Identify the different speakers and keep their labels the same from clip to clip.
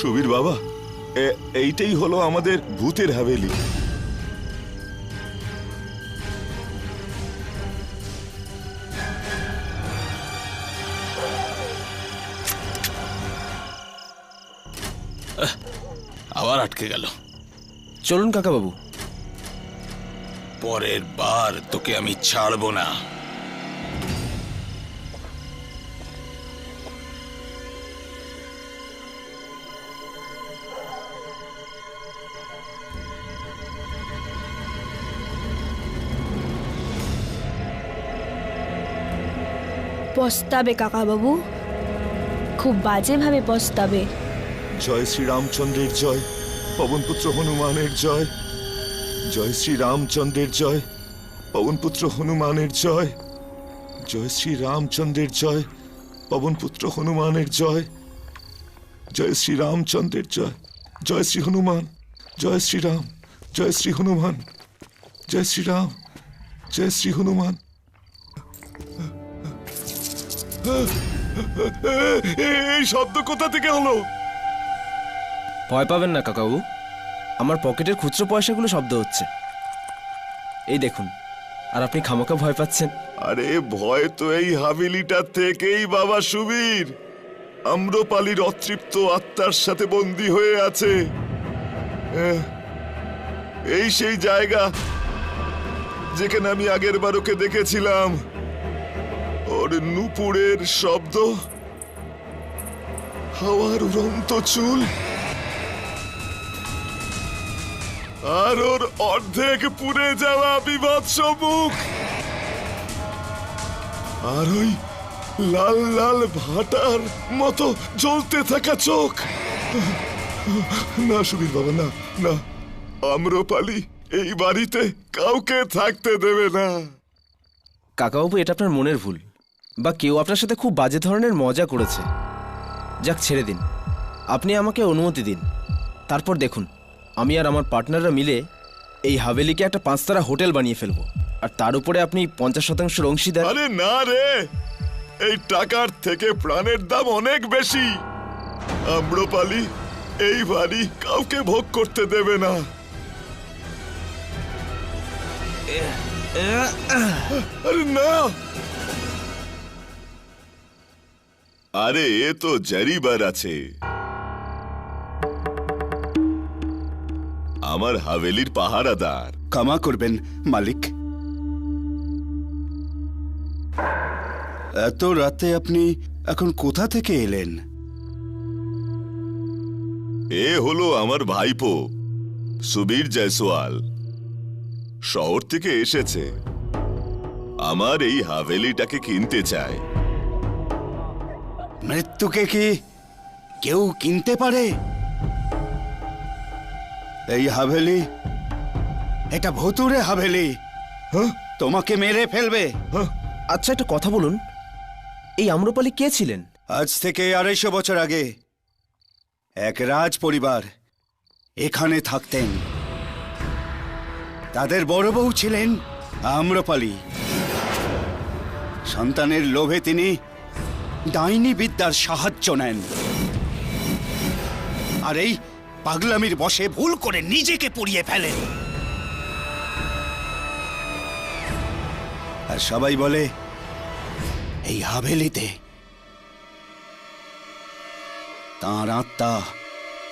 Speaker 1: সুবীর বাবা, এইটাই হলো আমাদের ভূতের হাভেলি।
Speaker 2: আবার আটকে গেল।
Speaker 3: চলুন কাকাবাবু,
Speaker 2: পরের বার তোকে আমি ছাড়বো না।
Speaker 4: পস্তাবে কাকাবাবু, খুব বাজেভাবে পস্তাবে।
Speaker 1: জয় শ্রী রামচন্দ্রের জয়, পবনপুত্র হনুমানের জয়। জয় শ্রী রামচন্দ্রের জয়, পবনপুত্র হনুমানের জয়। জয় শ্রী রামচন্দ্রের জয়, পবনপুত্র হনুমানের জয়। জয় শ্রী রামচন্দ্রের জয়, জয় শ্রী হনুমান, জয় শ্রী রাম, জয় শ্রী হনুমান, জয় শ্রী রাম, জয় শ্রী হনুমান। এই শব্দ কোথা থেকে হলো?
Speaker 3: ভয় পাবেন না কাকাবাবু, আমার পকেটের খুচরো পয়সাগুলো শব্দ হচ্ছে, এই দেখুন। আর আপনি খামোকা ভয় পাচ্ছেন।
Speaker 1: আরে ভয় তো এই হাভেলিটা থেকেই বাবা সুবীর। আম্রপালির অতৃপ্ত আত্মার সাথে বন্দী হয়ে আছে। এই সেই জায়গা যেখানে আমি আগের বার ওকে দেখেছিলাম। ওর নুপুরের শব্দ, হাওয়ার উড়ন্ত চুল, আর ওর অর্ধেক পুড়ে যাওয়া বিভৎস মুখ, আর ওই লাল লাল ভাটার মতো জ্বলতে থাকা চোখ। না সুবীর বাবা, না না, আম্রপালি এই বাড়িতে কাউকে থাকতে দেবে না।
Speaker 3: কাকাবাবু, এটা আপনার মনের ভুল, বা কেউ আপনার সাথে খুব বাজে ধরনের মজা করেছে। যাক, ছেড়ে দিন, আপনি আমাকে অনুমতি দিন, তারপর দেখুন আমি আর আমার পার্টনাররা মিলে এই হাভেলিকে একটা 5 তারা হোটেল বানিয়ে ফেলবো, আর তার উপরে আপনি 50% অংশীদার।
Speaker 1: আরে না রে, এই টাকার থেকে প্রাণের দাম অনেক বেশি। আম্রপালি এই বাড়ি কাউকে ভোগ করতে দেবে না। আরে না, আরে এ তো জারিবার আছে, আমার হাভেলির পাহারাদার।
Speaker 5: ক্ষমা করবেন মালিক, এত রাতে আপনি এখন কোথা থেকে এলেন?
Speaker 1: এ হলো আমার ভাইপো সুবীর জয়সওয়াল, শহর থেকে এসেছে, আমার এই হাভেলিটাকে কিনতে চায়।
Speaker 5: মৃত্যুকে কি কেউ কিনতে পারে? এই হাভেলি, এটা ভুতুড়ে হাভেলি, তোমাকে মেরে ফেলবে।
Speaker 3: আচ্ছা, একটা কথা বলুন, এই আম্রপালি কে ছিলেন?
Speaker 5: আজ থেকে 250 বছর আগে এক রাজ পরিবার এখানে থাকতেন। তাদের বড় বউ ছিলেন আম্রপালি। সন্তানের লোভে তিনি ডাইনি বিদ্যার সাহায্য নেন, আর এই পাগলামির বশে ভুল করে নিজেকে পুড়িয়ে ফেলেন। আর সবাই বলে এই হাভেলিতে তাঁর আত্মা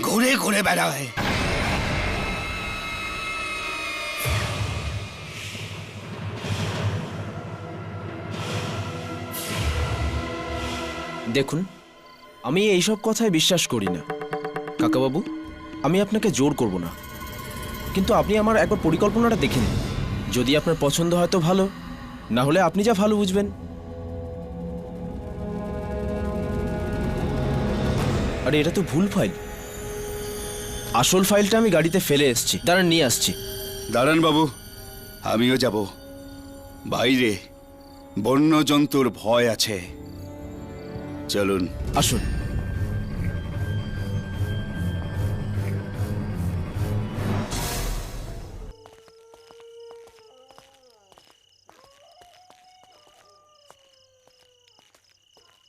Speaker 5: ঘুরে ঘুরে বেড়ায়।
Speaker 3: দেখুন, আমি এইসব কথায় বিশ্বাস করি না কাকাবাবু, আমি আপনাকে জোর করব না, কিন্তু আপনি আমার একবার পরিকল্পনাটা দেখে নিন। যদি আপনার পছন্দ হয় তো ভালো, না হলে আপনি যা ভালো বুঝবেন। আরে এটা তো ভুল ফাইল, আসল ফাইলটা আমি গাড়িতে ফেলে এসেছি, দাঁড়ান নিয়ে আসছি।
Speaker 5: দাঁড়ান বাবু, আমিও যাব। বাইরে বন্য জন্তুর ভয় আছে, চলুন।
Speaker 3: আসুন।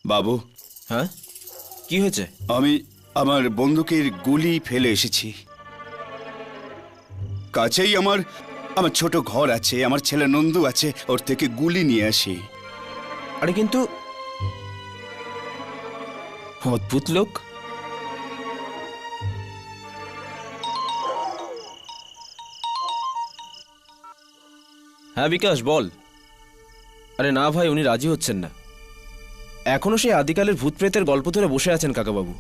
Speaker 5: বাবু,
Speaker 3: হ্যাঁ, কি হয়েছে?
Speaker 5: আমি আমার বন্দুকের গুলি ফেলে এসেছি। কাছেই আমার আমার ছোট ঘর আছে, আমার ছেলে নন্দু আছে, ওর থেকে গুলি নিয়ে আসি।
Speaker 3: আরে কিন্তু অদ্ভুত লোক। হ্যাঁ বিকাশ বল। আরে না ভাই, উনি রাজি হচ্ছেন না। এখনো সেই আদিকালের ভূত প্রেতের গল্প ধরে বসে আছেন কাকাবাবু।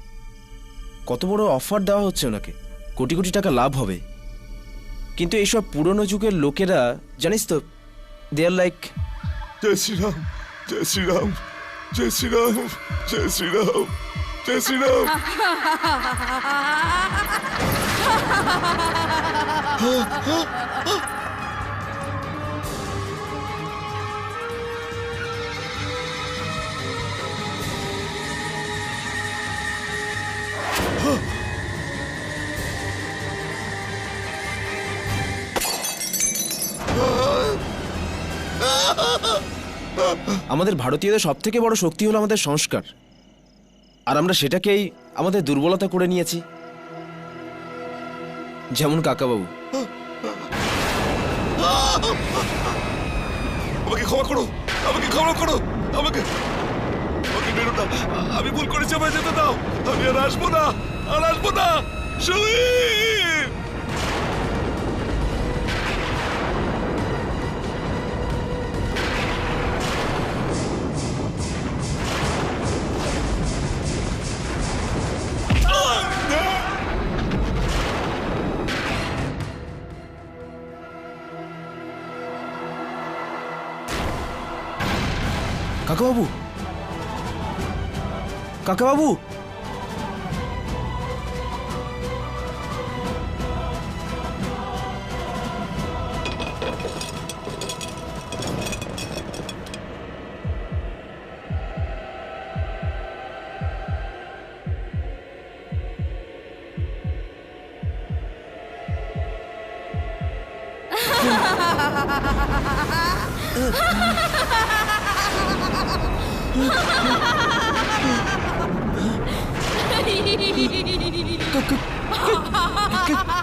Speaker 3: কত বড় অফার দেওয়া হচ্ছে ওনাকে, কোটি কোটি টাকা লাভ হবে। কিন্তু এইসব পুরনো যুগের লোকেরা জানিস তো, দে আর লাইক।
Speaker 1: জয় শ্রীরাম, জয় শ্রীরাম, জয় শ্রীরাম, জয় শ্রীরাম, জয় শ্রীরাম।
Speaker 3: আমাদের ভারতীয়দের সব থেকে বড় শক্তি হলো আমাদের সংস্কার, আর আমরা সেটাকেই আমাদের দুর্বলতা করে নিয়েছি। যেমন কাকাবাবু।
Speaker 1: আমাকে ক্ষমা করো, আমাকে ক্ষমা করো, আমাকে আমাকে মেরো না। আমি ভুল করেছি, আমায় যেতে দাও। আমি আর আসবো না, আর আসবো না। সুবীর!
Speaker 3: কাকাবাবু, কাকাবাবু!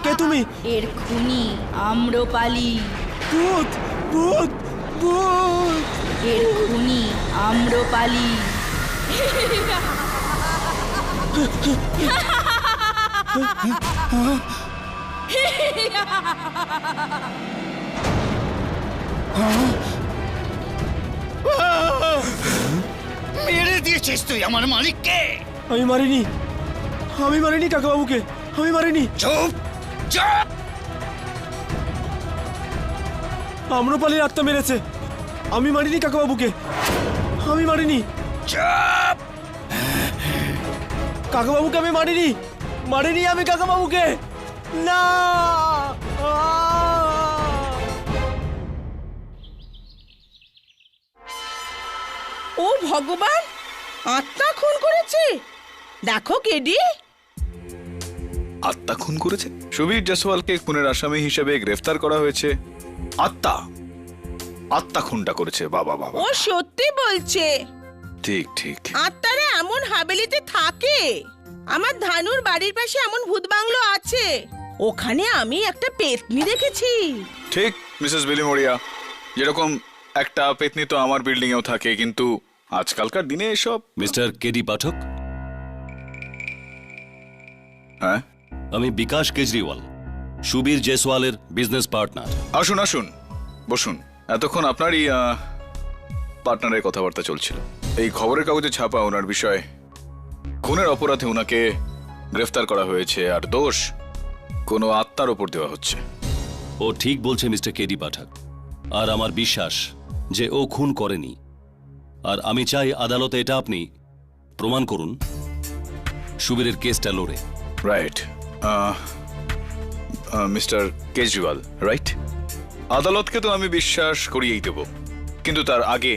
Speaker 3: কে তুমি?
Speaker 4: এর খুনি আম্রপালি।
Speaker 3: ভূত, ভূত, ভূত!
Speaker 4: এর খুনি আম্রপালি।
Speaker 5: মেরে দিয়েছিস তুই আমার মালিককে।
Speaker 3: আমি মারিনি, আমি মারিনি কাকাবাবুকে, আমি মারিনি।
Speaker 5: চুপ চুপ।
Speaker 3: আম্রপালির আত্মা মেরেছে, আমি মারিনি কাকাবাবুকে, আমি মারিনি।
Speaker 5: চুপ।
Speaker 3: কাকাবাবুকে আমি মারিনি, মারিনি আমি কাকাবাবুকে। না!
Speaker 6: ও ভগবান, আত্মা খুন করেছে। দেখো কেডি।
Speaker 7: আত্মা খুন করেছে? সুবীর জয়সওয়ালকে খুনের আসামি হিসেবে গ্রেফতার করা হয়েছে। আত্মা আত্মা খুনটা করেছে। বাবা বাবা,
Speaker 6: ও সত্যি বলছে।
Speaker 7: ঠিক ঠিক।
Speaker 6: আত্মারা এমন হাবেলিতে থাকে। আমার ধানুর বাড়ির পাশে এমন ভূত বাংলো আছে, ওখানে আমি একটা পেতনি দেখেছি।
Speaker 7: ঠিক মিসেস বিলিমোরিয়া, যেরকম একটা পেতনি তো আমার বিল্ডিং এও থাকে, কিন্তু আজকালকার দিনে এসব।
Speaker 8: মিস্টার কেডি পাঠক,
Speaker 7: হ্যাঁ,
Speaker 8: আমি বিকাশ কেজরিওয়াল, সুবীর জয়সওয়ালের বিজনেস পার্টনার।
Speaker 7: আসুন আসুন, বসুন। এতক্ষণ আপনারই পার্টনারের কথাবার্তা চলছিল। এই খবরের কাগজে ছাপা ওনার বিষয়, খুনের অপরাধে ওনাকে গ্রেফতার করা হয়েছে, আর দোষ কোনো আত্মার ওপর দেওয়া হচ্ছে।
Speaker 8: ও ঠিক বলছে মিস্টার কেডি পাঠক, আর আমার বিশ্বাস যে ও খুন করেনি। আর আমি চাই আদালতে এটা আপনি প্রমাণ করুন সুবীরের কেসটা লড়ে।
Speaker 7: Right, mister Kejriwal, right? আদালতকে তো আমি বিশ্বাস করিয়েই দেব, কিন্তু তার আগে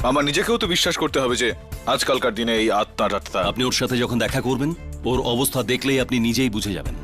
Speaker 7: আমার নিজেকেও তো বিশ্বাস করতে হবে যে আজকালকার দিনে এই আত্মা।
Speaker 8: আপনি ওর সাথে যখন দেখা করবেন, ওর অবস্থা দেখলেই আপনি নিজেই বুঝে যাবেন।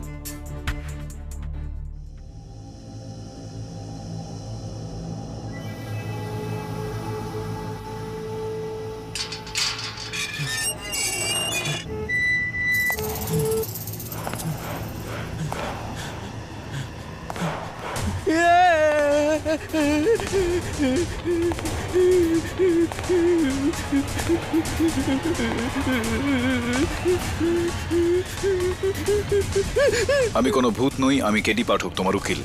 Speaker 7: আমি কোনো ভূত নই, আমি কেডি পাঠক, তোমার উকিল।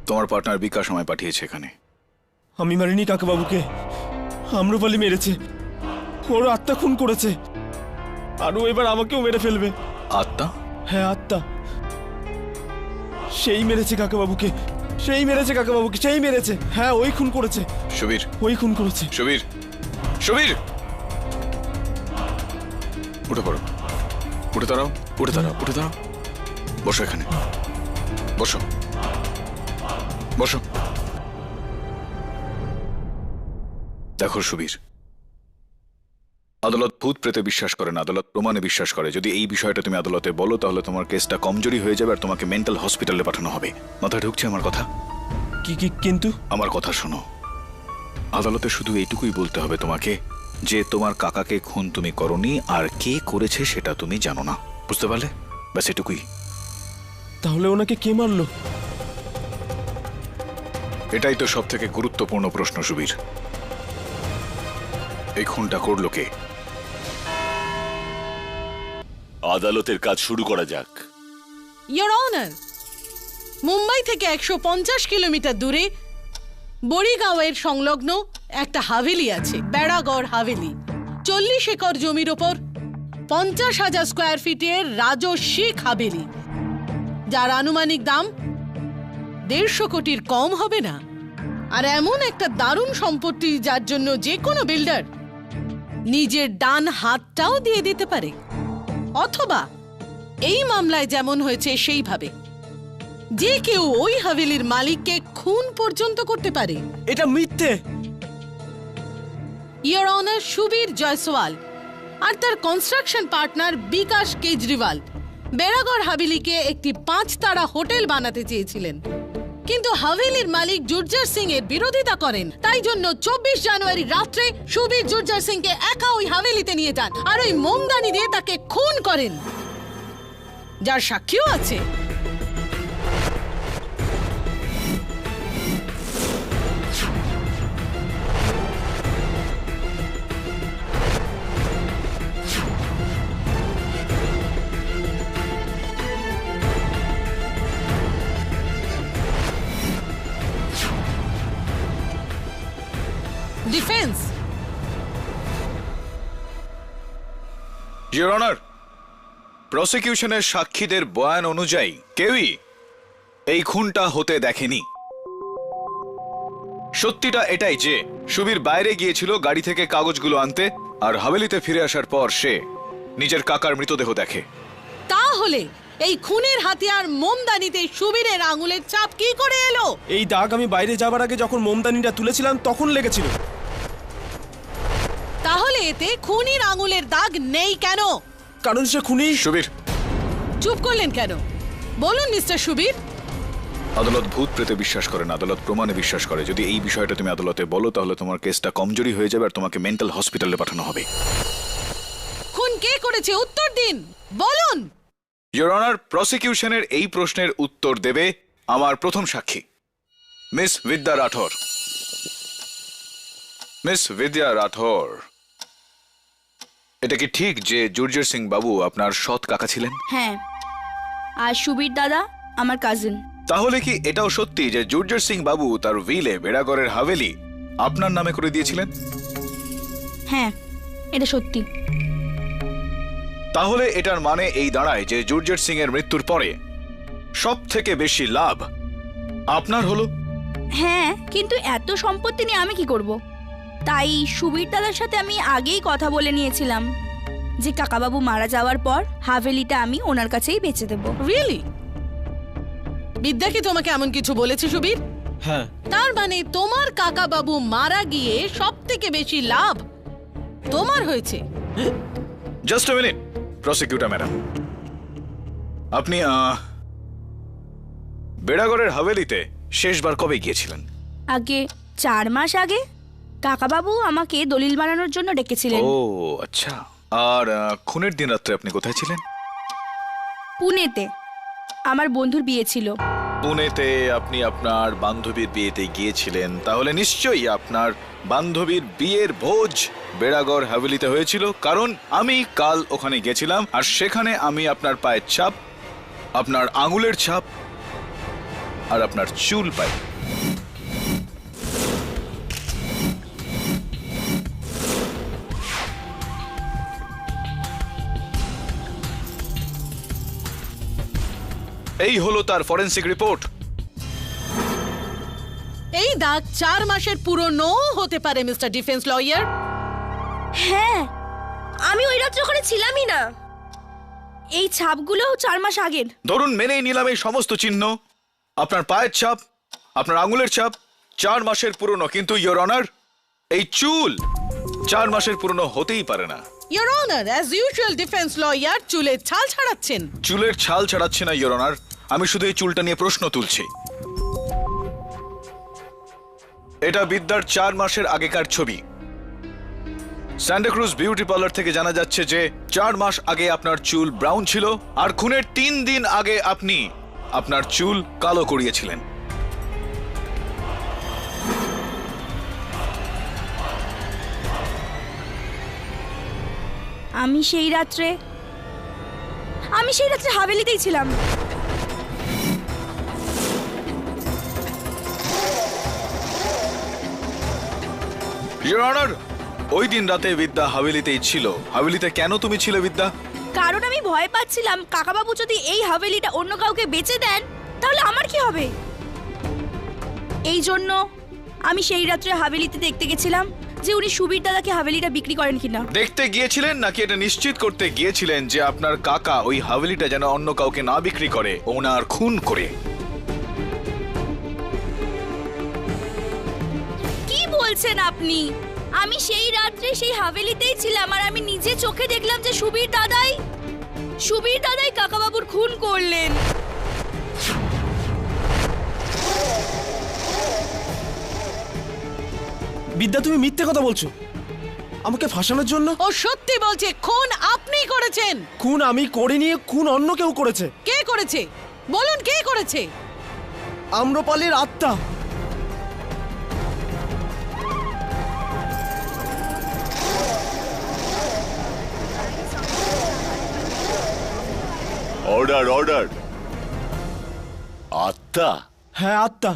Speaker 7: তোমার পার্টনার বিকাশ আমায় পাঠিয়েছে এখানে।
Speaker 3: আমি মারিনি কাকাবাবুকে, আম্রপালি মেরেছে। ওর আত্মা খুন করেছে, আর ও এবার আমাকেও মেরে ফেলবে।
Speaker 7: আত্মা?
Speaker 3: হ্যাঁ, আত্মা। সেই মেরেছে কাকাবাবুকে, সেই মেরেছে কাকাবাবুকে, সেই মেরেছে। হ্যাঁ, ওই খুন করেছে।
Speaker 7: সুবীর,
Speaker 3: ওই খুন করেছে।
Speaker 7: সুবীর, সুবীর, উঠে পড়ো, উঠে দাঁড়াও, উঠে দাঁড়াও, উঠে দাঁড়াও। বসো এখানে, বসো, বসো। দেখো সুবীর, আদালত ভূত প্রেতে বিশ্বাস করে না, আদালত প্রমাণে বিশ্বাস করে। যদি এই বিষয়টা তুমি আদালতে বলো তাহলে তোমার কেসটা কমজোরি হয়ে যাবে আর তোমাকে মেন্টাল হসপিটালে পাঠানো হবে। মাথায় ঢুকছে আমার কথা?
Speaker 3: কিন্তু
Speaker 7: আমার কথা শোনো, আদালতে শুধু এইটুকুই বলতে হবে তোমাকে যে তোমার কাকাকে খুন তুমি করনি, আর কে করেছে সেটা তুমি জানো না। বুঝতে পারলে? ব্যাস এটুকুই।
Speaker 3: তাহলে ওনাকে কে মারলো?
Speaker 7: এটাই তো সব থেকে গুরুত্বপূর্ণ প্রশ্ন সুবীর। এই খুনটা করলো কে?
Speaker 8: আদালতের কাজ শুরু করা যাক।
Speaker 9: ইয়োর অনার, মুম্বাই থেকে 150 কিলোমিটার দূরে বড়িগাঁওয়ের সংলগ্ন একটা হাভেলি আছে, বেড়াগড় হাভেলি। 40 একর জমির ওপর 50,000 স্কোয়ার ফিটের রাজস্বিক হাভেলি, যার আনুমানিক দাম 150 কোটির কম হবে না। আর এমন একটা দারুণ সম্পত্তি যার জন্য যে কোনো বিল্ডার নিজের ডান হাতটাও দিয়ে দিতে পারে, অথবা এই মামলায় যেমন হয়েছে সেইভাবে যে কেউ ওই হাভেলির মালিককে খুন পর্যন্ত করতে পারে।
Speaker 3: এটা মিথ্যে।
Speaker 9: ইয়োর অনার, সুবীর জয়সওয়াল আর তার কনস্ট্রাকশন পার্টনার বিকাশ কেজরিওয়াল বেড়াগড় হাভেলিকে একটি 5 তারা হোটেল বানাতে চেয়েছিলেন, কিন্তু হাভেলির মালিক জুর্জার সিং এর বিরোধিতা করেন। তাই জন্য 24 জানুয়ারি রাত্রে সুবীর জুর্জার সিংকে একা ওই হাভেলিতে নিয়ে যান আর ওই মোমদানি দিয়ে তাকে খুন করেন, যার সাক্ষীও আছে। ডিফেন্স।
Speaker 7: ইয়োর অনার, প্রসিকিউশনের সাক্ষীদের বয়ান অনুযায়ী কেউই এই খুনটা হতে দেখেনি। সত্যিটা এটাই যে সুবীর বাইরে গিয়েছিল গাড়ি থেকে কাগজগুলো আনতে, আর হাভেলিতে ফিরে আসার পর সে নিজের কাকার মৃতদেহ দেখে।
Speaker 9: তাহলে এই খুনের হাতিয়ার মোমদানিতে সুবীরের আঙুলের ছাপ কি করে এলো?
Speaker 3: এই দাগ আমি বাইরে যাবার আগে যখন মোমদানিটা তুলেছিলাম তখন লেগেছিল।
Speaker 9: তাহলে এতে খুনির আঙুলের দাগ নেই কেন?
Speaker 3: কারণ সে খুনি।
Speaker 7: সুবীর,
Speaker 9: চুপ করলেন কেন? বলুন মিস্টার সুবীর।
Speaker 7: আদালত ভূত প্রেতে বিশ্বাস করে না, আদালত প্রমাণে বিশ্বাস করে। যদি এই বিষয়টা তুমি আদালতে বলো তাহলে তোমার কেসটা কমজোরি হয়ে যাবে আর তোমাকে মেন্টাল হসপিটালে পাঠানো হবে।
Speaker 9: খুন কে করেছে উত্তর দিন, বলুন।
Speaker 7: ইয়োর অনার, প্রসিকিউশনের এই প্রশ্নের উত্তর দেবে আমার প্রথম সাক্ষী, মিস বিদ্যা রাঠোর। মিস বিদ্যা রাঠোর, এটা কি ঠিক যে জুর্জর সিং বাবু আপনার সৎ কাকা ছিলেন?
Speaker 4: হ্যাঁ, আর সুবীর দাদা আমার কাজিন।
Speaker 7: তাহলে কি এটাও সত্যি যে জুর্জর সিং বাবু তার ভিলে বেড়াগড়ের হাভেলি আপনার নামে করে দিয়েছিলেন?
Speaker 4: হ্যাঁ, এটা সত্যি।
Speaker 7: তাহলে এটার মানে এই দাঁড়ায় যে জুর্জর সিং এর মৃত্যুর পরে সব থেকে বেশি লাভ আপনার হলো?
Speaker 4: হ্যাঁ, কিন্তু এত সম্পত্তি নিয়ে আমি কি করব? তাই সুবীর দাদার সাথে আমি আগেই কথা বলে নিয়েছিলাম যে কাকাবাবু মারা যাওয়ার পর হাভেলিটা আমি ওনার কাছেই বেচে দেব।
Speaker 9: রিয়েলি? বিদ্যা কি তোমাকে এমন কিছু বলেছে সুবীর?
Speaker 3: হ্যাঁ।
Speaker 9: তার মানে তোমার কাকা বাবু মারা গিয়ে সব থেকে বেশি লাভ তোমার হয়েছে?
Speaker 7: Just a minute prosecutor madam, আপনি বেড়াগড়ের হাভেলিতে শেষবার কবে গিয়েছিলেন?
Speaker 4: আগে 4 মাস আগে কাকাবাবু আমাকে দলিল বানানোর জন্য ডেকেছিলেন।
Speaker 7: ও আচ্ছা। আর খুনের দিন রাত্রে আপনি কোথায় ছিলেন?
Speaker 4: পুনেতে। আমার বন্ধুর বিয়ে ছিল।
Speaker 7: পুনেতে আপনি আপনার বান্ধবীর বিয়েতে গিয়েছিলেন, তাহলে নিশ্চয়ই আপনার বান্ধবীর বিয়ের ভোজ বেড়াগড় হাভেলিতে হয়েছিল, কারণ আমি কাল ওখানে গেছিলাম আর সেখানে আমি আপনার পায়ের ছাপ, আপনার আঙুলের ছাপ আর আপনার চুল পাই। এই হলো তার ফরেনসিক রিপোর্ট।
Speaker 9: এই দাগ 4 মাসের পুরনো হতে পারে মিস্টার ডিফেন্স লয়ার।
Speaker 4: হ্যাঁ, আমি ওই রাত্রে ওখানে ছিলামই না। এই ছাপগুলো 4 মাস আগের।
Speaker 7: ধরুন মেনেই নিলাম এই সমস্ত চিহ্ন, আপনার পায়ের ছাপ, আপনার আঙুলের ছাপ 4 মাসের পুরনো, কিন্তু ইয়োর অনার এই চুল 4 মাসের পুরনো হতেই পারে না।
Speaker 9: Your honour, as usual defence lawyer চুলের ছাল ছাড়াচ্ছেন।
Speaker 7: চুলের ছাল ছাড়াচ্ছে না ইয়োর অনার, আমি শুধু এই চুলটা নিয়ে প্রশ্ন তুলছি। এটা বিদ্যার 4 মাসের আগেকার ছবি। স্যান্টাক্রুজ বিউটি পার্লার থেকে জানা যাচ্ছে যে 4 মাস আগে আপনার চুল ব্রাউন ছিল আর খুনের 3 দিন আগে আপনি আপনার চুল কালো করিয়েছিলেন।
Speaker 4: আমি সেই রাত্রে হাভেলিতেই ছিলাম।
Speaker 7: ইয়োর অনার, ওই দিন রাতে বিদ্যা হাভেলিতেই ছিল। হাভেলিতে কেন তুমি ছিলে বিদ্যা?
Speaker 4: কারণ আমি ভয় পাচ্ছিলাম কাকাবাবু যদি এই হাভেলিটা অন্য কাউকে বেচে দেন তাহলে আমার কি হবে। এই জন্য আমি সেই রাত্রে হাভেলিতে দেখতে গেছিলাম যে উনি সুবীর দাদাকে হাভেলিটা বিক্রি করেন কিনা।
Speaker 7: দেখতে গিয়েছিলেন নাকি এটা নিশ্চিত করতে গিয়েছিলেন যে আপনার কাকা ওই হাভেলিটা যেন অন্য কাউকে না বিক্রি করে, ওনার খুন করে?
Speaker 4: কি বলছেন আপনি? আমি সেই রাত্রে সেই হাভেলিতেই ছিলাম আর আমি নিজে চোখে দেখলাম যে সুবীর দাদাই কাকাবাবুর খুন করলেন।
Speaker 3: বিদ্যা, তুমি মিথ্যে কথা বলছো আমাকে ফাঁসানোর জন্য।
Speaker 9: ও সত্যি বলছে, খুন আপনিই করেছেন।
Speaker 3: খুন আমি করিনি, খুন অন্য কেউ করেছে।
Speaker 9: কে করেছে বলুন, কে করেছে?
Speaker 3: আম্রপালির আত্মা।
Speaker 8: Order order. আত্মা?
Speaker 3: হ্যাঁ, আত্মা।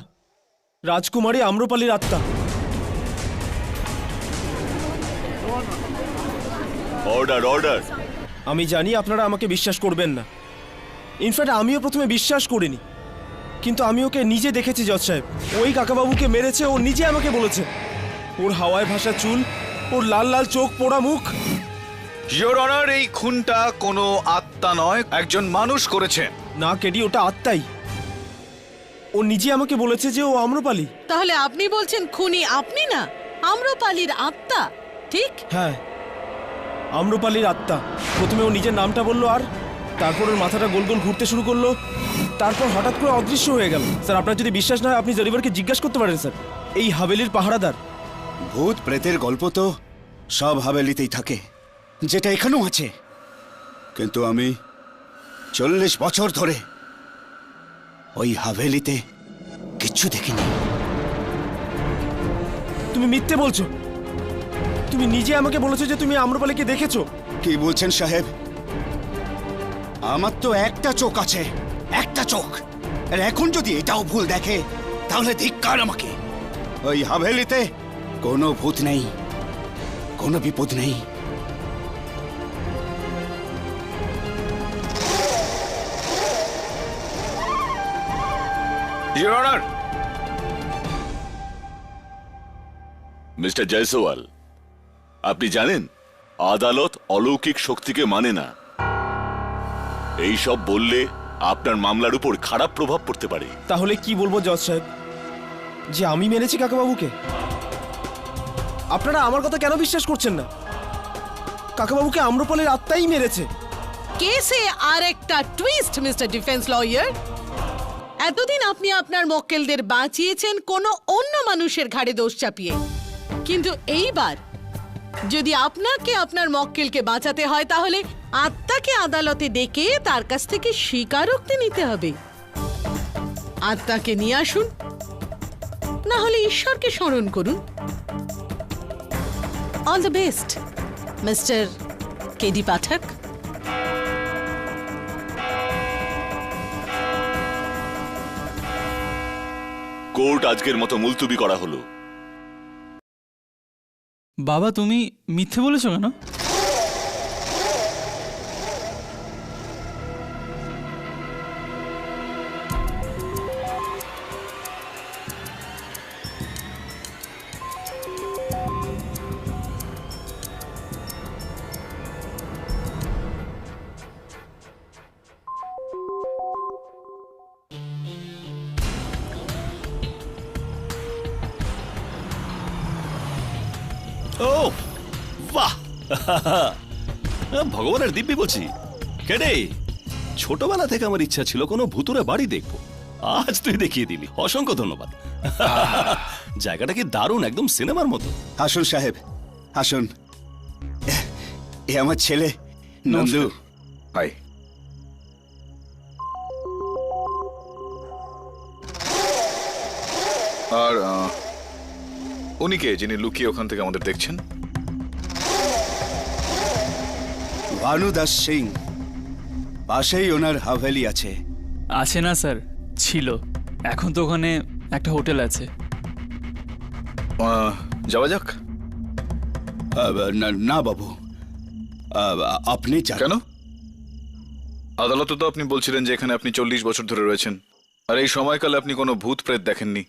Speaker 3: রাজকুমারী আম্রপালির আত্মা।
Speaker 8: Order order.
Speaker 3: আমি জানি আপনারা আমাকে বিশ্বাস করবেন না, ইনফ্যাক্ট আমিও প্রথমে বিশ্বাস করিনি, কিন্তু আমি ওকে নিজে দেখেছি জজ সাহেব। ওই কাকাবাবুকে মেরেছে, ও নিজে আমাকে বলেছে। ওর হাওয়ায় ভাসা চুল, ওর লাল লাল চোখ, পোড়া মুখ।
Speaker 7: ইয়োর অনার, এই খুনটা কোনো আত্মা নয়, একজন মানুষ করেছে।
Speaker 3: না কেডি, ওটা আত্মাই। ও নিজে আমাকে বলেছে যে ও আম্রপালি।
Speaker 9: তাহলে আপনি বলছেন খুনি আপনি না, আম্রপালির আত্মা, ঠিক?
Speaker 3: হ্যাঁ, আম্রপালির আত্মা। প্রথমে ও নিজের নামটা বললো, আর তারপর ওর মাথাটা গোল গোল ঘুরতে শুরু করলো, তারপর হঠাৎ করে অদৃশ্য হয়ে গেল। স্যার, আপনার যদি বিশ্বাস না হয় আপনি জরিভারকে জিজ্ঞাসা করতে পারেন স্যার, এই হাভেলির পাহারাদার।
Speaker 5: ভূত প্রেতের গল্প তো সব হাভেলিতেই থাকে, যেটা এখানেও আছে। কিন্তু আমি 40 বছর ধরে ওই হাভেলিতে কিচ্ছু দেখিনি।
Speaker 3: তুমি মিথ্যে বলছো। তুমি নিজে আমাকে বলেছো যে তুমি আম্রপালিকে দেখেছো।
Speaker 5: কি বলছেন সাহেব? আমার তো একটা চোখ আছে, একটা চোখ। আর এখন যদি এটাও ভুল দেখে তাহলে ধিক্কার আমাকে। ওই হাভেলিতে কোনো ভূত নেই, কোনো বিপদ নেই।
Speaker 7: ইয়োর অনার,
Speaker 8: মিস্টার জয়সওয়াল, আপনি জানেন আদালত অলৌকিক শক্তিকে মানে না। এই সব বললে আপনার মামলার উপর খারাপ প্রভাব পড়তে পারে।
Speaker 3: তাহলে কি বলবো জজ সাহেব, যে আমি মেরেছি কাকাবাবুকে? আপনারা আমার কথা কেন বিশ্বাস করছেন না? কাকাবাবুকে আম্রপালির আত্মাই মেরেছে।
Speaker 9: কেসে আর একটা টুইস্ট মিস্টার ডিফেন্স লয়ার। এতদিন আপনি আপনার মক্কেলদের বাঁচিয়েছেন কোনো অন্য মানুষের ঘাড়ে দোষ চাপিয়ে, কিন্তু এইবার যদি আপনাকে আপনার মক্কেলকে বাঁচাতে হয় তাহলে আত্মাকে আদালতে ডেকে তার কাছ থেকে স্বীকারোক্তি নিতে হবে। আত্মাকে নিয়ে আসুন, না হলে ঈশ্বরকে স্মরণ করুন। All the best mister KD Pathak.
Speaker 10: Court আজকের মতো মুলতুবি করা হলো।
Speaker 11: বাবা, তুমি মিথ্যে বলেছো কেন?
Speaker 8: ও বাহ, ভগবানের দিব্যি বলছি। কেডে, ছোটবেলা থেকে আমার ইচ্ছা ছিল কোনো ভুতুরে বাড়ি দেখবো, আজ তুই দেখিয়ে দিলি। অসংখ্য ধন্যবাদ। জায়গাটা কি দারুণ, একদম সিনেমার মতো।
Speaker 5: আসুন সাহেব, আসুন। এ আমার ছেলে নন্দু।
Speaker 7: হাই। আর উনি কে যিনি লুকিয়ে ওখান থেকে আমাদের দেখছেন?
Speaker 5: ভানুদাস সিং, পাশেই ওনার হাভেলি আছে।
Speaker 11: আছে না স্যার, ছিল। এখন তো ওখানে একটা হোটেল আছে।
Speaker 7: যাওয়া যাক।
Speaker 5: না বাবু, আপনি যান।
Speaker 7: কেন? আদালতে তো আপনি বলছিলেন যে এখানে আপনি 40 বছর ধরে রয়েছেন, আর এই সময়কালে আপনি কোনো ভূত প্রেত দেখেননি।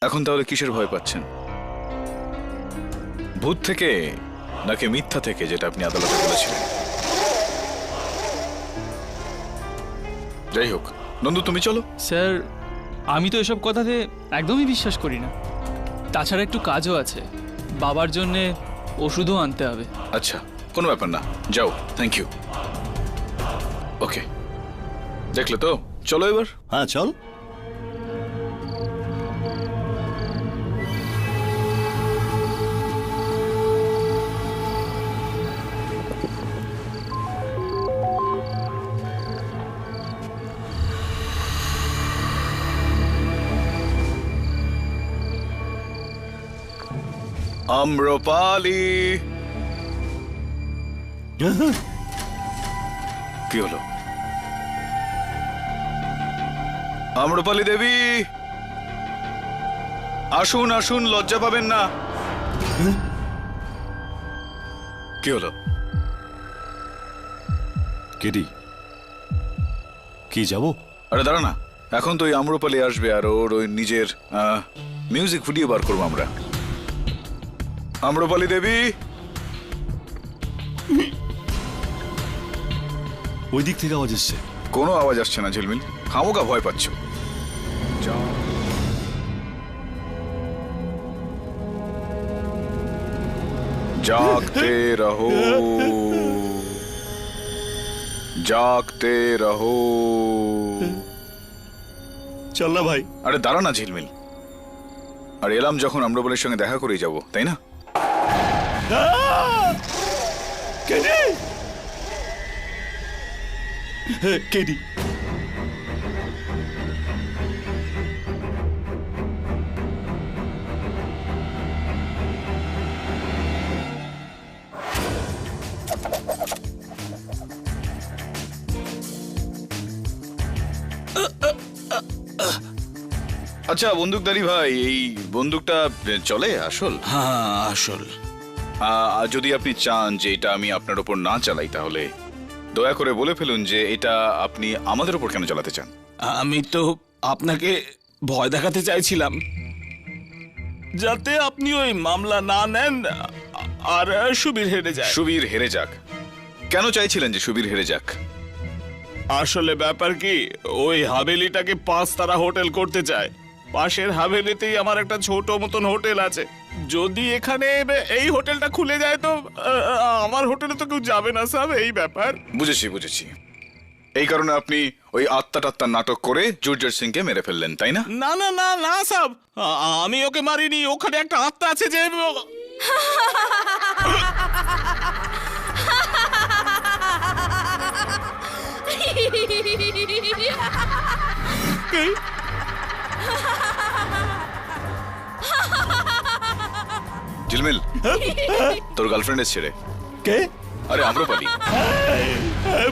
Speaker 7: এখন তাহলে কিসের ভয় পাচ্ছেন? ভূত থেকে নাকি মিথ্যা থেকে, যেটা আপনি আদালতে বলেছিলেন? যাই হোক, নন্দু তুমি চলো।
Speaker 11: স্যার, আমি তো এসব কথাতে একদমই বিশ্বাস করি না। তাছাড়া একটু কাজও আছে, বাবার জন্যে ওষুধও আনতে হবে।
Speaker 7: আচ্ছা, কোনো ব্যাপার না, যাও। Thank you. ওকে, দেখলে তো, চলো এবার।
Speaker 8: হ্যাঁ চল।
Speaker 7: আম্রপালি। কি হলো? আম্রপালি দেবী, আসুন আসুন, লজ্জা পাবেন না। কি হলো?
Speaker 8: কেডি, কি যাবো?
Speaker 7: আরে দাঁড়া না, এখন তো ওই আম্রপালি আসবে আর ওর ওই নিজের মিউজিক ভিডিও বার করবো আমরা। আম্রপালি দেবী।
Speaker 8: ওই দিক থেকে আওয়াজ এসছে।
Speaker 7: কোনো আওয়াজ আসছে না ঝিলমিল, খামোকা ভয় পাচ্ছ। জাগতে রহো, জাগতে রহো।
Speaker 8: চল না ভাই।
Speaker 7: আরে দাঁড়া না ঝিলমিল, আর এলাম যখন আম্রপালির সঙ্গে দেখা করেই যাবো, তাই না?
Speaker 8: কেডি, কেডি,
Speaker 7: আচ্ছা বন্দুকধারী ভাই, এই বন্দুকটা চলে আসল?
Speaker 2: হ্যাঁ, আসল।
Speaker 7: যদি আপনি চান যে এটা আমি আপনার ওপর না চালাই, তাহলে দয়া করে বলে ফেলুন যে এটা আপনি আমাদের ওপর কেন চালাতে চান।
Speaker 2: আমি তো আপনাকে ভয় দেখাতে চাইছিলাম, যাতে আপনি ওই মামলা না নেন আর সুবীর হেরে যায়।
Speaker 7: সুবীর হেরে যাক? কেন চাইছিলেন যে সুবীর হেরে যাক?
Speaker 2: আসলে ব্যাপার কি, ওই হাভেলিটাকে 5 তারা হোটেল করতে চায়। পাশের হাভেলিতেই আমার একটা ছোট মতন হোটেল আছে। যদি এখানে এই হোটেলটা খুলে যায় তো আমার হোটেলে তো কেউ যাবে না সাহেব, এই ব্যাপার।
Speaker 7: বুঝেছি বুঝেছি, এই কারণে আপনি ওই আত্মাটাত্মার নাটক করে জুর্জর সিংকে মেরে ফেললেন, তাই না?
Speaker 2: না না না না সাহেব, আমি ওকে মারিনি। ওখানে একটা আত্মা আছে যে
Speaker 7: ঝিলমিল, তোর গার্লফ্রেন্ড এসছে রে।
Speaker 1: কে?
Speaker 7: আরে আম্রপালি।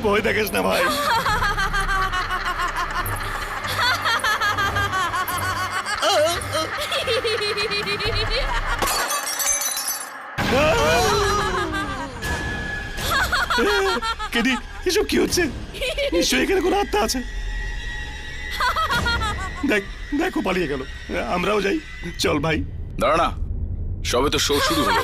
Speaker 1: ভয় দেখিস না ভাই। কেডি, এসব কি হচ্ছে? নিশ্চয়ই এখানে কোনো আত্মা আছে। দেখ দেখো পালিয়ে গেল। আমরাও যাই, চল ভাই।
Speaker 7: দাঁড়া না, সবে তো শো শুরু হলো।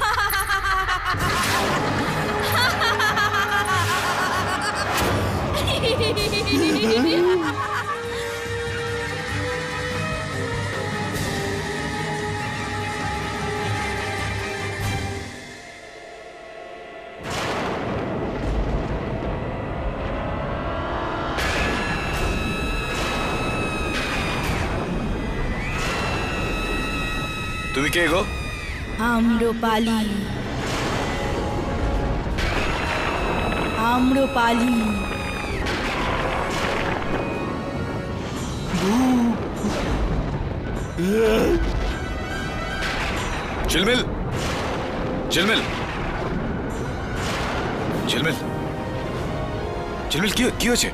Speaker 7: তুমি কে গো?
Speaker 4: আম্রপালি। আম্রপালি।
Speaker 7: ঝিলমিল, ঝিলমিল, ঝিলমিল, ঝিলমিল, কি হয়েছে?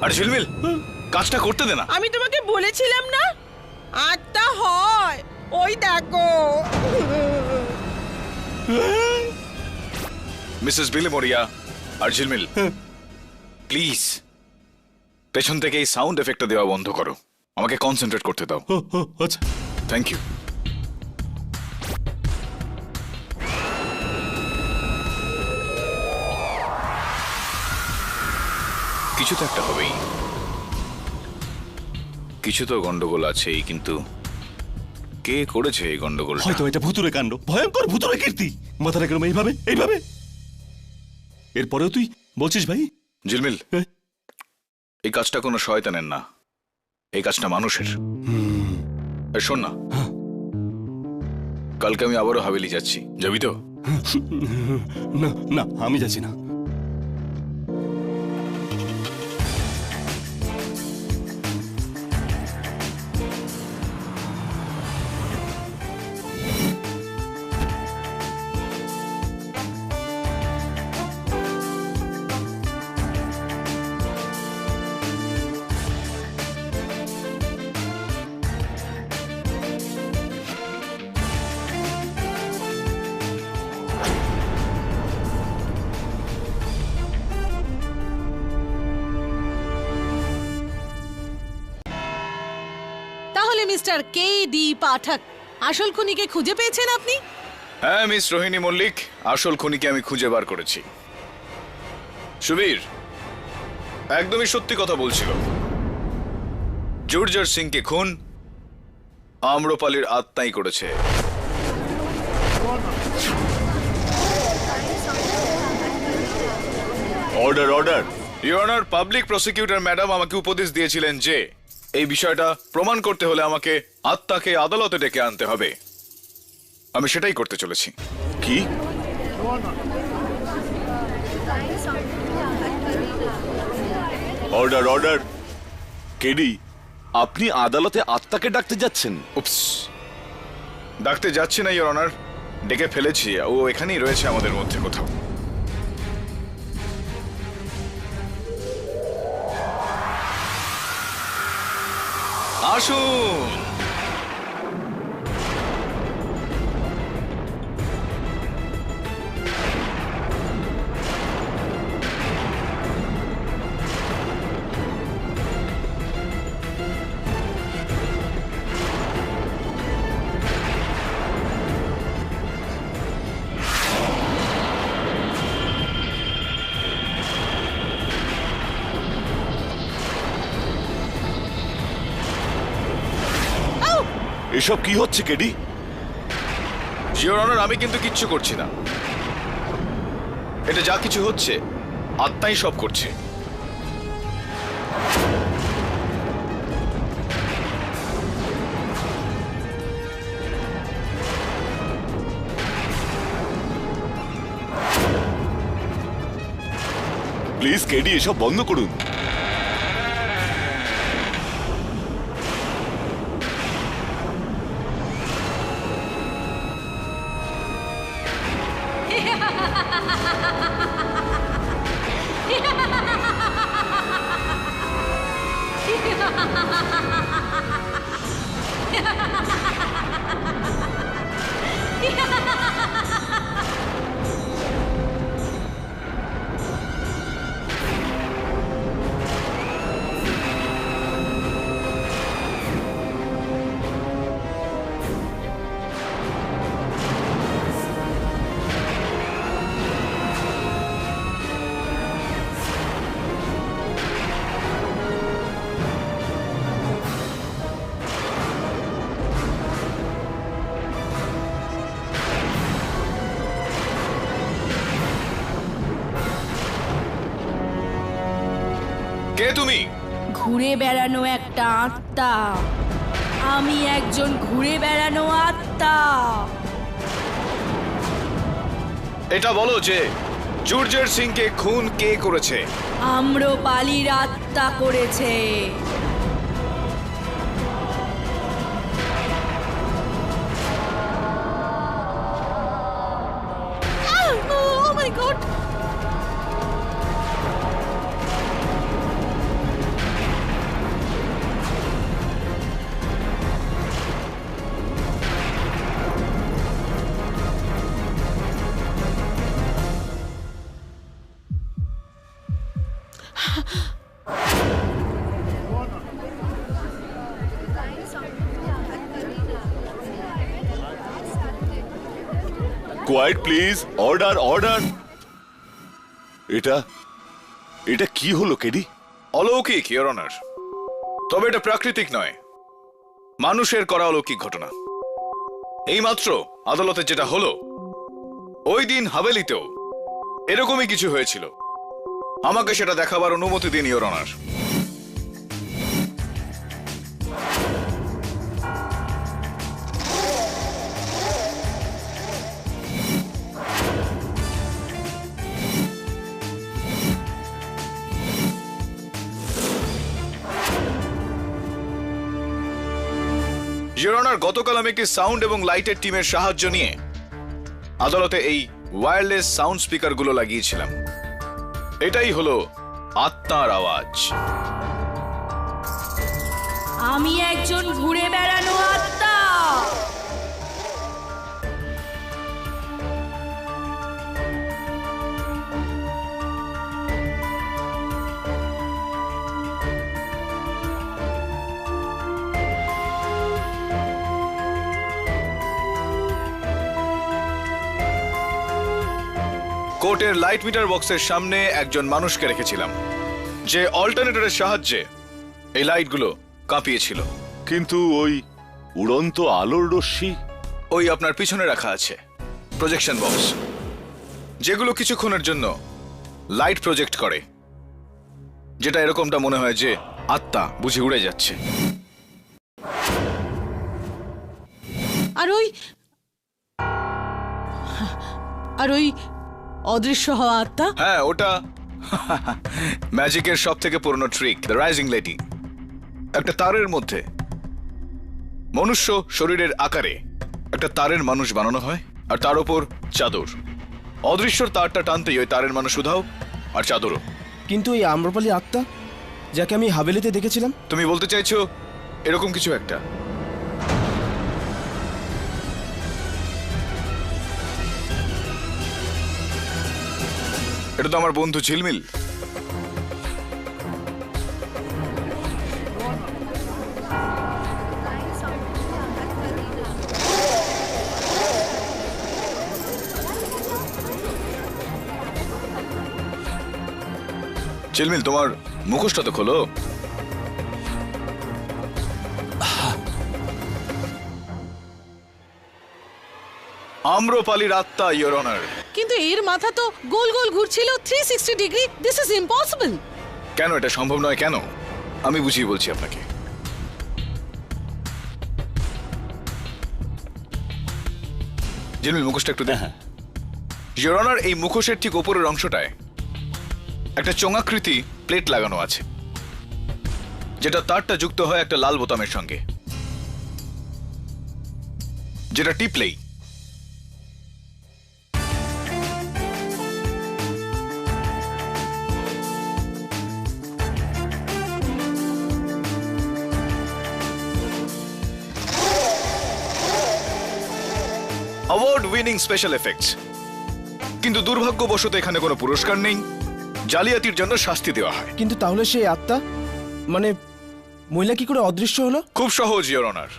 Speaker 7: আরে ঝিলমিল, কাজটা করতে দে না।
Speaker 6: আমি তোমাকে বলেছিলাম না আত্মা হয়, ওই দেখো।
Speaker 7: মিসেস বিলি মরিয়া আর ঝিলমিল, প্লিজ পেছন থেকে এই সাউন্ড এফেক্টটা দেওয়া বন্ধ করো। আমাকে কনসেন্ট্রেট করতে দাও।
Speaker 1: আচ্ছা,
Speaker 7: থ্যাংক ইউ। কিছু তো একটা হবেই, কিছু তো গন্ডগোল আছেই, কিন্তু কে করেছে এই গন্ডগোল?
Speaker 1: হয়তো এটা ভুতুরে কাণ্ড, ভয়ঙ্কর ভুতুরে কীর্তি। মাথাটা কেন এইভাবে এইভাবে? এরপরেও তুই বলছিস ভাই?
Speaker 7: ঝিলমিল, এই কাজটা কোনো শয়তানের না, এই কাজটা মানুষের। শোন না, কালকে আমি আবারও হাভেলি যাচ্ছি, যাবি তো?
Speaker 1: না না, আমি যাচ্ছি না।
Speaker 9: তাহলে মিস্টার কে ডি পাঠক, আসল খুনিকে খুঁজে পেয়েছেন আপনি?
Speaker 7: হ্যাঁ মিস রোহিণী মল্লিক, আসল খুনিকে আমি খুঁজে বার করেছি। সুবীর একদমই সত্যি কথা বলছিল। জুর্জর সিংকে খুন আম্রপালির আত্মাই করেছে।
Speaker 10: Order order.
Speaker 7: Your honour, public prosecutor madam আমাকে উপদেশ দিয়েছিলেন যে এই বিষয়টা প্রমাণ করতে হলে আমাকে আত্মাকে আদালতে ডেকে আনতে হবে। আমি সেটাই করতে চলেছি।
Speaker 10: কি? Order order. কেডি, আপনি আদালতে আত্মাকে ডাকতে যাচ্ছেন?
Speaker 7: উপস, ডাকতে যাচ্ছি না ইওর অনার, ডেকে ফেলেছি। ও এখানেই রয়েছে আমাদের মধ্যে কোথাও। আসুন।
Speaker 10: এসব কি হচ্ছে কেডি?
Speaker 7: ইওর অনার, আমি কিন্তু কিচ্ছু করছি না। এটা যা কিছু হচ্ছে আত্মাই সব করছে।
Speaker 10: প্লিজ কেডি, এসব বন্ধ করুন।
Speaker 7: কে তুমি?
Speaker 4: ঘুরে বেড়ানো একটা আত্মা। আমি একজন ঘুরে বেড়ানো আত্মা।
Speaker 7: এটা বলো যে জুর্জের সিংকে খুন কে করেছে?
Speaker 4: আম্রপালির আত্মা করেছে।
Speaker 9: Oh my God!
Speaker 10: Quite please, order order. এটা এটা কি হলো কেডি?
Speaker 7: অলৌকিক ইওর অনার, তবে এটা প্রাকৃতিক নয়, মানুষের করা অলৌকিক ঘটনা। এইমাত্র আদালতে যেটা হলো, ওই দিন হাভেলিতেও এরকমই কিছু হয়েছিল। আমাকে সেটা দেখাবার অনুমতি দিন ইওর অনার। ইওর অনার, গতকাল আমি একটি সাউন্ড এবং লাইটের টিমের সাহায্য নিয়ে আদালতে এই ওয়্যারলেস সাউন্ড স্পিকারগুলো লাগিয়েছিলাম। এটাই হলো আত্মার আওয়াজ।
Speaker 4: আমি একজন ঘুরে বেড়ানো আত্মা।
Speaker 7: কোর্টের লাইট মিটার বক্সের সামনে একজন মানুষকে রেখেছিলাম, যে অল্টারনেটরের সাহায্যে এই লাইটগুলো কাঁপিয়েছিল।
Speaker 10: কিন্তু ওই উড়ন্ত আলোর রশ্মি?
Speaker 7: ওই আপনার পিছনে রাখা আছে প্রজেকশন বক্স, যেগুলো কিছুক্ষণের জন্য লাইট প্রজেক্ট করে, যেটা এরকমটা মনে হয় যে আত্মা বুঝি উড়ে যাচ্ছে।
Speaker 9: আর ওই অদৃশ্য হওয়া আত্মা?
Speaker 7: হ্যাঁ, ওটা ম্যাজিকের সব থেকে পুরনো ট্রিক, দ্য রাইজিং লেডি। একটা তারের মধ্যে মনুষ্য শরীরের আকারে একটা তারের মানুষ বানানো হয়, আর তার উপর চাদর। অদৃশ্যর তারটা টানতেই ওই তারের মানুষ উধাও, আর চাদরও।
Speaker 3: কিন্তু এই আম্রপালি আত্মা যাকে আমি হাভেলিতে দেখেছিলাম?
Speaker 7: তুমি বলতে চাইছো এরকম কিছু একটা? এটা তো আমার বন্ধু ঝিলমিল। ঝিলমিল, তোমার মুখোশটা তো খোলো। আম্রপালির আত্মা, ইয়োর অনার।
Speaker 9: কিন্তু এর মাথা তো গোল গোল ঘুরছিল 360 ডিগ্রি। This is impossible.
Speaker 7: কেন এটা সম্ভব নয়? কেন? আমি বুঝিয়ে বলছি আপনাকে। জিনমিল, মুখোশটা একটু দেখ। ইয়োর অনার, এই মুখোশের ঠিক উপরের অংশটায় একটা চোঙাকৃতি প্লেট লাগানো আছে, যেটা তারটা যুক্ত হয় একটা লাল বোতামের সঙ্গে, যেটা টিপলেই অ্যাওয়ার্ড উইনিং স্পেশাল এফেক্টস। কিন্তু দুর্ভাগ্যবশত এখানে কোনো পুরস্কার নেই, জালিয়াতির জন্য শাস্তি দেওয়া হয়।
Speaker 3: কিন্তু তাহলে সেই আত্মা, মানে মহিলা কি করে অদৃশ্য হলো?
Speaker 7: খুব সহজ, your honour.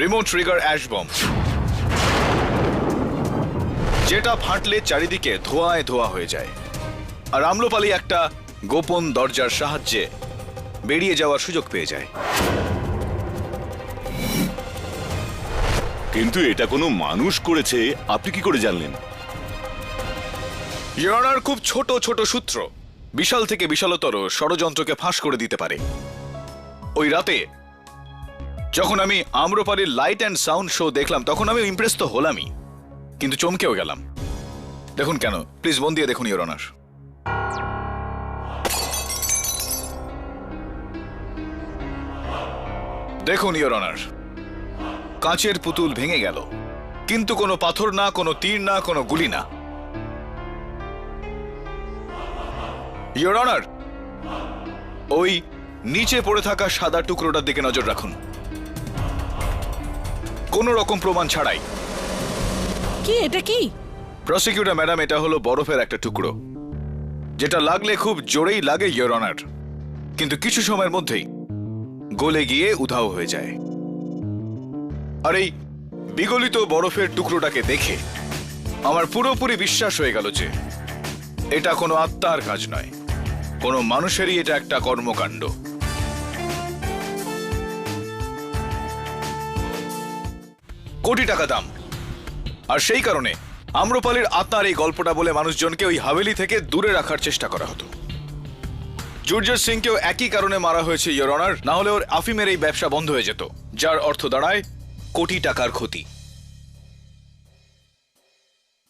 Speaker 7: Remote trigger ash bomb, যেটা ফাটলে চারিদিকে ধোঁয়ায় ধোঁয়া হয়ে যায়, আর আম্রপালি একটা গোপন দরজার সাহায্যে বেরিয়ে যাওয়ার সুযোগ পেয়ে যায়।
Speaker 10: কিন্তু এটা কোনো মানুষ করেছে, আপনি কি করে জানলেন?
Speaker 7: ইয়োর অনার, খুব ছোট ছোট সূত্র বিশাল থেকে বিশালতর ষড়যন্ত্রকে ফাঁস করে দিতে পারে। ওই রাতে যখন আমি আম্রপালির লাইট অ্যান্ড সাউন্ড শো দেখলাম, তখন আমি ইমপ্রেস তো হলামই, কিন্তু চমকেও গেলাম। দেখুন কেন, প্লিজ মন দিয়ে দেখুন ইয়োর অনার। দেখুন ইয়োর অনার, কাঁচের পুতুল ভেঙে গেল, কিন্তু কোনো পাথর না, কোনো তীর না, কোনো গুলি না। ইয়োর অনার, ওই নিচে পড়ে থাকা সাদা টুকরোটার দিকে নজর রাখুন, কোনো রকম প্রমাণ ছাড়াই।
Speaker 9: কি এটা? কি
Speaker 7: প্রসিকিউটর ম্যাডাম, এটা হলো বরফের একটা টুকরো, যেটা লাগলে খুব জোরেই লাগে ইয়োর অনার, কিন্তু কিছু সময়ের মধ্যেই গলে গিয়ে উধাও হয়ে যায়। আর এই বিগলিত বরফের টুকরোটাকে দেখে আমার পুরোপুরি বিশ্বাস হয়ে গেল যে এটা কোনো আত্মার কাজ নয়, কোনো মানুষেরই এটা একটা কর্মকাণ্ড। কোটি টাকা দাম, আর সেই কারণে আম্রপালির আত্মার এই গল্পটা বলে মানুষজনকে ওই হাভেলি থেকে দূরে রাখার চেষ্টা করা হতো। জুর্জর সিংকেও একই কারণে মারা হয়েছে ইয়োর অনার, না হলে ওর আফিমের এই ব্যবসা বন্ধ হয়ে যেত, যার অর্থ দাঁড়ায় কোটি টাকার ক্ষতি।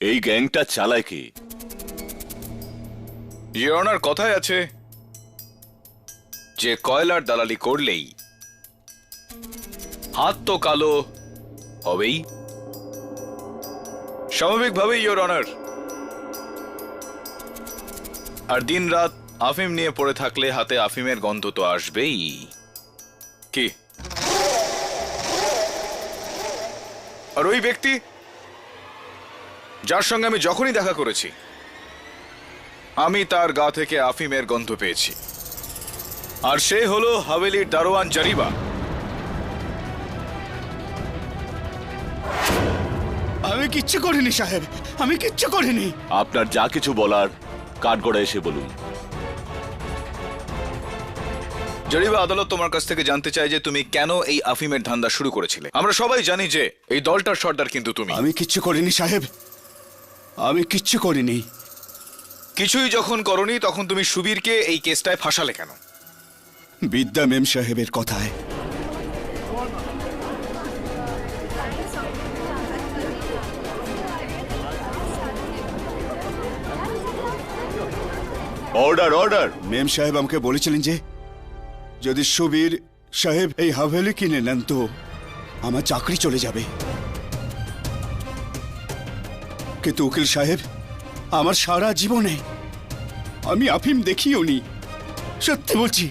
Speaker 10: এই গ্যাংটা চালায় কে?
Speaker 7: ইয়োর অনার, কথায় আছে যে কয়লার দালালি করলেই হাত তো কালো হবেই। স্বাভাবিকভাবে ইয়োর অনার, আর দিন রাত আফিম নিয়ে পড়ে থাকলে হাতে আফিমের গন্ধ তো আসবেই। কি? আর ওই ব্যক্তি যার সঙ্গে আমি যখনই দেখা করেছি, আমি তার গা থেকে আফিমের গন্ধ পেয়েছি, আর সে হলো হাভেলির দারোয়ান জারিবা।
Speaker 5: আমি কিচ্ছু করিনি সাহেব, আমি কিচ্ছু করিনি।
Speaker 10: আপনার যা কিছু বলার কাঠগড়া এসে বলুন।
Speaker 7: জারিবা, আদালত তোমার কাছ থেকে জানতে চাই যে তুমি কেন এই আফিমের ধান্দা শুরু করেছিলে। আমরা সবাই জানি যে এই দলটার সর্দার কিন্তু তুমি।
Speaker 5: আমি কিচ্ছু করিনি সাহেব, আমি কিচ্ছু করিনি।
Speaker 7: কিছুই যখন করনি, তখন তুমি সুবীরকে এই কেসটায় ফাঁসালে কেন?
Speaker 5: বিদ্যা মেম সাহেবের কথায়।
Speaker 10: Order, order.
Speaker 5: মেম সাহেব আমাকে বলেছিলেন যে যদি সুবীর সাহেব এই হাভেলি কিনে নেন তো আমার চাকরি চলে যাবে। কিন্তু উকিল সাহেব, আমার সারা জীবনে আমি আফিম দেখিও নি, সত্যি বলছি।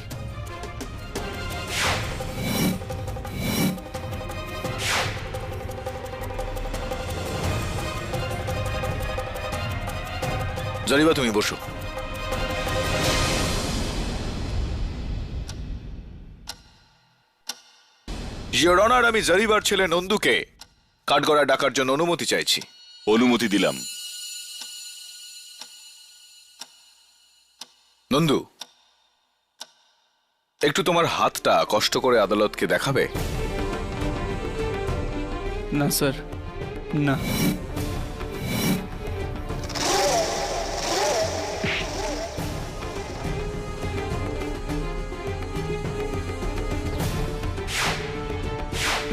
Speaker 7: জারিবা, তুমি বসো। ইয়োর অনার, আমি জারিবার ছেলে নন্দুকে কাঠগড়ায় ডাকার জন্য অনুমতি চাইছি।
Speaker 10: অনুমতি দিলাম।
Speaker 7: নন্দু, একটু তোমার হাতটা কষ্ট করে আদালতকে দেখাবে?
Speaker 11: না স্যার, না।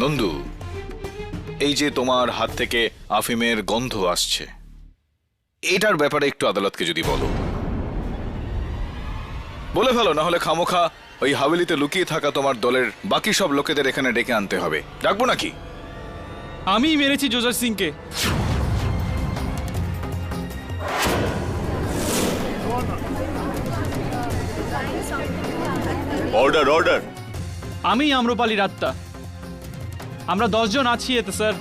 Speaker 7: নন্দু, এই যে তোমার হাত থেকে আফিমের গন্ধ আসছে, এটার ব্যাপারে একটু আদালতকে যদি বলে ফেলো, না হলে খামোখা ওই হাভেলিতে লুকিয়ে থাকা তোমার দলের বাকি সব লোকেদের এখানে ডেকে আনতে হবে। ডাকবো নাকি?
Speaker 11: আমি মেরেছি জোজার সিংকে।
Speaker 10: Order order.
Speaker 11: আমি আম্রপালির আত্মা। আমরা 10 জন আছি এতে স্যার,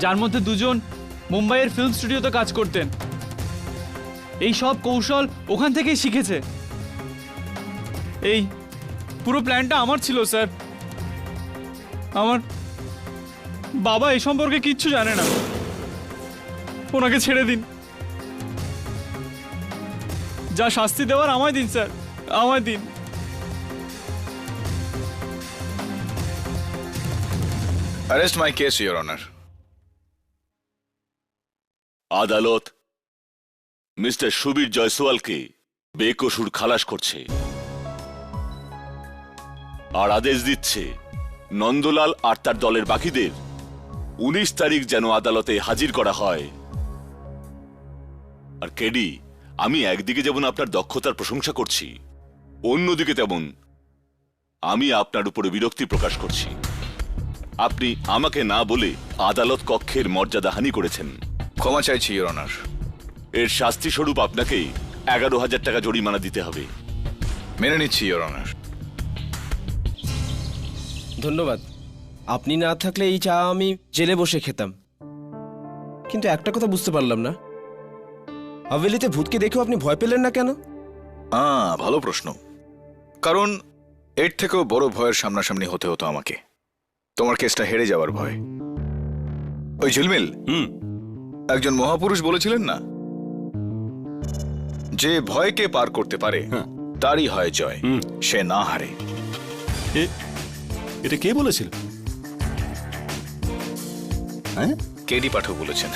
Speaker 11: যার মধ্যে 2 জন মুম্বাইয়ের ফিল্ম স্টুডিওতে কাজ করতেন। এই সব কৌশল ওখান থেকেই শিখেছে। এই পুরো প্ল্যানটা আমার ছিল স্যার। আমার বাবা এই সম্পর্কে কিচ্ছু জানে না। ওনাকে ছেড়ে দিন, যা শাস্তি দেওয়ার আমায় দিন স্যার, আমায় দিন।
Speaker 7: Arrest my case, your honour.
Speaker 10: আদালত মিস্টার সুবীর জয়সওয়ালকে বেকসুর খালাস করছে আর আদেশ দিচ্ছে নন্দলাল আর তার দলের বাকিদের 19 তারিখ যেন আদালতে হাজির করা হয়। আর কেডি, আমি একদিকে যেমন আপনার দক্ষতার প্রশংসা করছি, অন্যদিকে তেমন আমি আপনার উপরে বিরক্তি প্রকাশ করছি। আপনি আমাকে না বলে আদালত কক্ষের মর্যাদাহানি করেছেন।
Speaker 7: ক্ষমা চাইছি ইওর অনার।
Speaker 10: এর শাস্তি স্বরূপ আপনাকে 11,000 টাকা জরিমানা দিতে হবে।
Speaker 7: মেনে নিচ্ছি ইওর অনার।
Speaker 3: ধন্যবাদ। আপনি না থাকলে এই চা আমি জেলে বসে খেতাম। কিন্তু একটা কথা বুঝতে পারলাম না, হাভেলিতে ভূতকে দেখেও আপনি ভয় পেলেন না কেন?
Speaker 7: ভালো প্রশ্ন। কারণ এর থেকেও বড় ভয়ের সামনাসামনি হতে হতো আমাকে। তোমার কেসটা হেরে যাওয়ার ভয়। ওই ঝিলমিল, একজন মহাপুরুষ বলেছিলেন না, যে ভয়কে পার করতে পারে তারই হয় জয়, সে না হারে।
Speaker 8: এটা কে বলেছিল?
Speaker 7: কেডি পাঠক বলেছেন।